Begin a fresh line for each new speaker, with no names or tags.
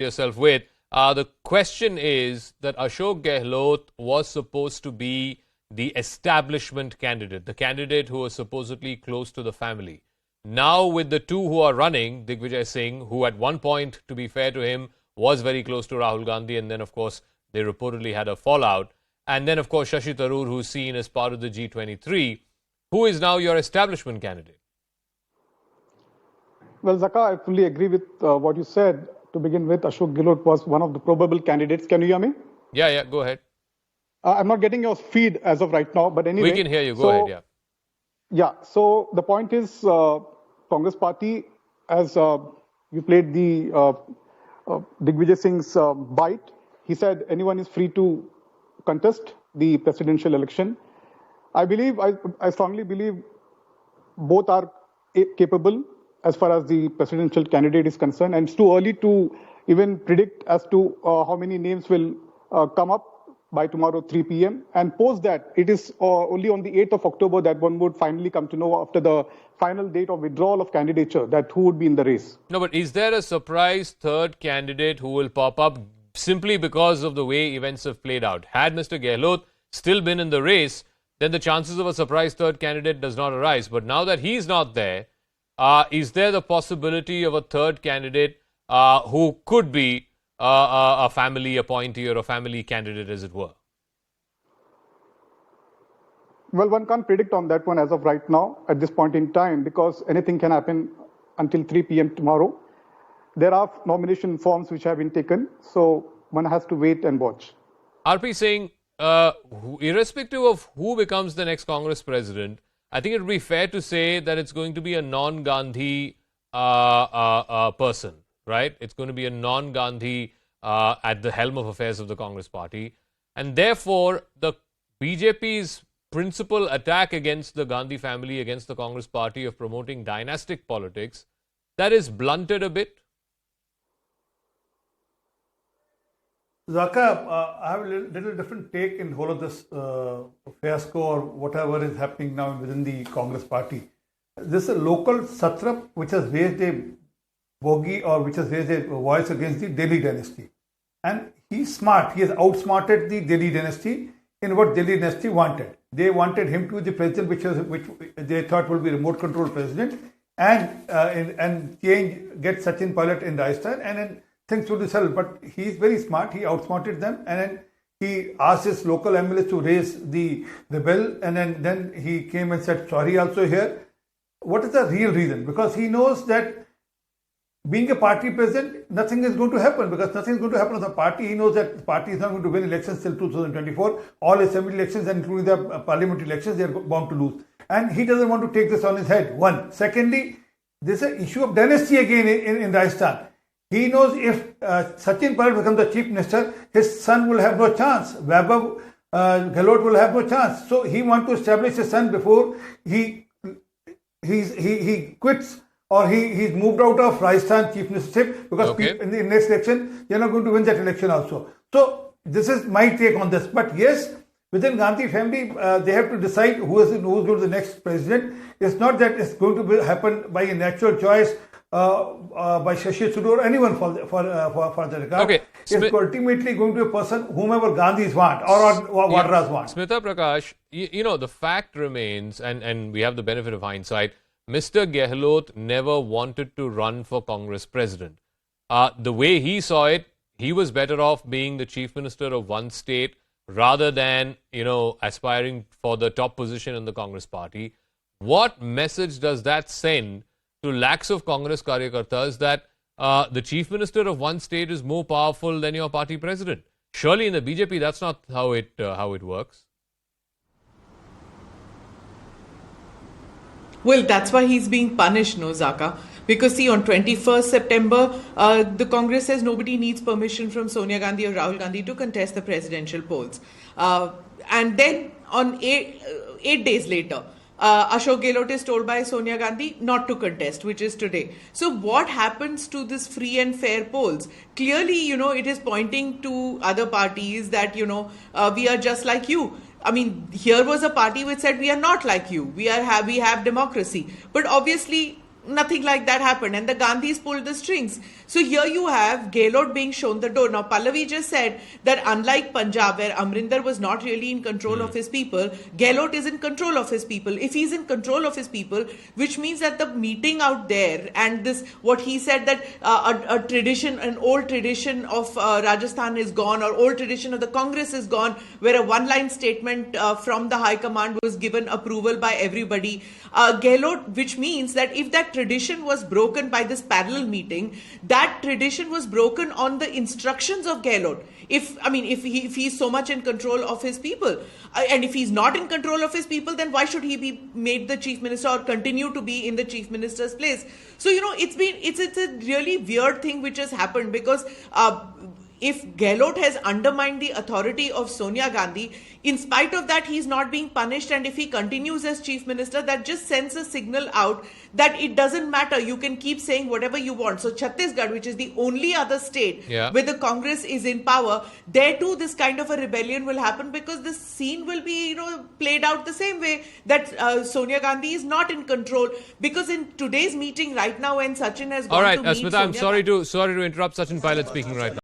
yourself with. The question is that Ashok Gehlot was supposed to be the establishment candidate, the candidate who was supposedly close to the family. Now, with the two who are running, Digvijaya Singh, who at one point, to be fair to him, was very close to Rahul Gandhi, and then, of course, they reportedly had a fallout. And then, of course, Shashi Tharoor, who's seen as part of the G23, who is now your establishment candidate?
Well, Zaka, I fully agree with what you said. To begin with, Ashok Gehlot was one of the probable candidates. Can you hear me?
Yeah, go ahead.
I'm not getting your feed as of right now, but anyway.
We can hear you. Go ahead, yeah.
Yeah, so the point is, Congress party, as you played the Digvijay Singh's bite, he said anyone is free to contest the presidential election. I strongly believe both are capable as far as the presidential candidate is concerned, and it's too early to even predict as to how many names will come up by tomorrow 3 p.m. And post that, it is only on the 8th of October that one would finally come to know, after the final date of withdrawal of candidature, that who would be in the race.
No, but is there a surprise third candidate who will pop up simply because of the way events have played out? Had Mr. Gehlot still been in the race, then the chances of a surprise third candidate does not arise. But now that he's not there, is there the possibility of a third candidate who could be a family appointee or a family candidate, as it were?
Well, one can't predict on that one as of right now, at this point in time, because anything can happen until 3 p.m. tomorrow. There are nomination forms which have been taken, so one has to wait and watch.
RP Singh, irrespective of who becomes the next Congress president, I think it would be fair to say that it's going to be a non-Gandhi person, right? It's going to be a non-Gandhi at the helm of affairs of the Congress party. And therefore, the BJP's principal attack against the Gandhi family, against the Congress party of promoting dynastic politics, that is blunted a bit.
Zaka, I have a little different take in whole of this fiasco or whatever is happening now within the Congress party. This is a local satrap which has raised a bogey, or which has raised a voice against the Delhi dynasty. And he's smart. He has outsmarted the Delhi dynasty in what Delhi dynasty wanted. They wanted him to be the president, which they thought would be remote control president, and get Sachin Pilot in Rajasthan, and then things would be settled. But he's very smart. He outsmarted them, and then he asked his local MLAs to raise the bill, and then he came and said sorry also here. What is the real reason? Because he knows that being a party president, nothing is going to happen, because nothing is going to happen as a party. He knows that the party is not going to win elections till 2024. All assembly elections, and including the parliamentary elections, they are bound to lose. And he doesn't want to take this on his head. One. Secondly, there's an issue of dynasty again in Rajasthan. He knows if Sachin Pilot becomes the chief minister, his son will have no chance. Vaibhav Gehlot will have no chance. So he wants to establish his son before he quits, or he's moved out of Rajasthan chief ministership, because in the next election, they're not going to win that election also. So this is my take on this. But yes, within Gandhi family, they have to decide who's going to be the next president. It's not that it's going to happen by a natural choice by Shashi Tharoor or anyone for the regard.
Okay.
It's ultimately going to be a person whomever Gandhis want, or Vadras want.
Smita Prakash, you know, the fact remains, and we have the benefit of hindsight, Mr. Gehlot never wanted to run for Congress president. The way he saw it, he was better off being the chief minister of one state rather than, aspiring for the top position in the Congress party. What message does that send to lakhs of Congress karyakartas that the chief minister of one state is more powerful than your party president? Surely in the BJP, that's not how it works.
Well, that's why he's being punished, no, Zaka. Because see, on 21st September, the Congress says nobody needs permission from Sonia Gandhi or Rahul Gandhi to contest the presidential polls. And then on 8 days later, Ashok Gehlot is told by Sonia Gandhi not to contest, which is today. So what happens to this free and fair polls? Clearly, it is pointing to other parties that, we are just like you. I mean, here was a party which said we are not like you. We have democracy. But obviously, nothing like that happened, and the Gandhis pulled the strings. So here you have Gehlot being shown the door. Now Pallavi just said that unlike Punjab, where Amrinder was not really in control of his people, Gehlot is in control of his people. If he's in control of his people, which means that the meeting out there and this, what he said, that a tradition, an old tradition of Rajasthan is gone, or old tradition of the Congress is gone, where a one-line statement from the High Command was given approval by everybody. Gehlot, which means that if that tradition was broken by this parallel meeting, that tradition was broken on the instructions of Gehlot. If he's so much in control of his people, and if he's not in control of his people, then why should he be made the chief minister or continue to be in the chief minister's place? So it's a really weird thing which has happened, because if Gehlot has undermined the authority of Sonia Gandhi, in spite of that, he's not being punished. And if he continues as chief minister, that just sends a signal out that it doesn't matter. You can keep saying whatever you want. So Chhattisgarh, which is the only other state where the Congress is in power, there too this kind of a rebellion will happen, because the scene will be, played out the same way, that Sonia Gandhi is not in control. Because in today's meeting right now, when Sachin has gone
All right,
to meet
Smita, I'm
Sonia
sorry to interrupt. Sachin Pilot speaking right now.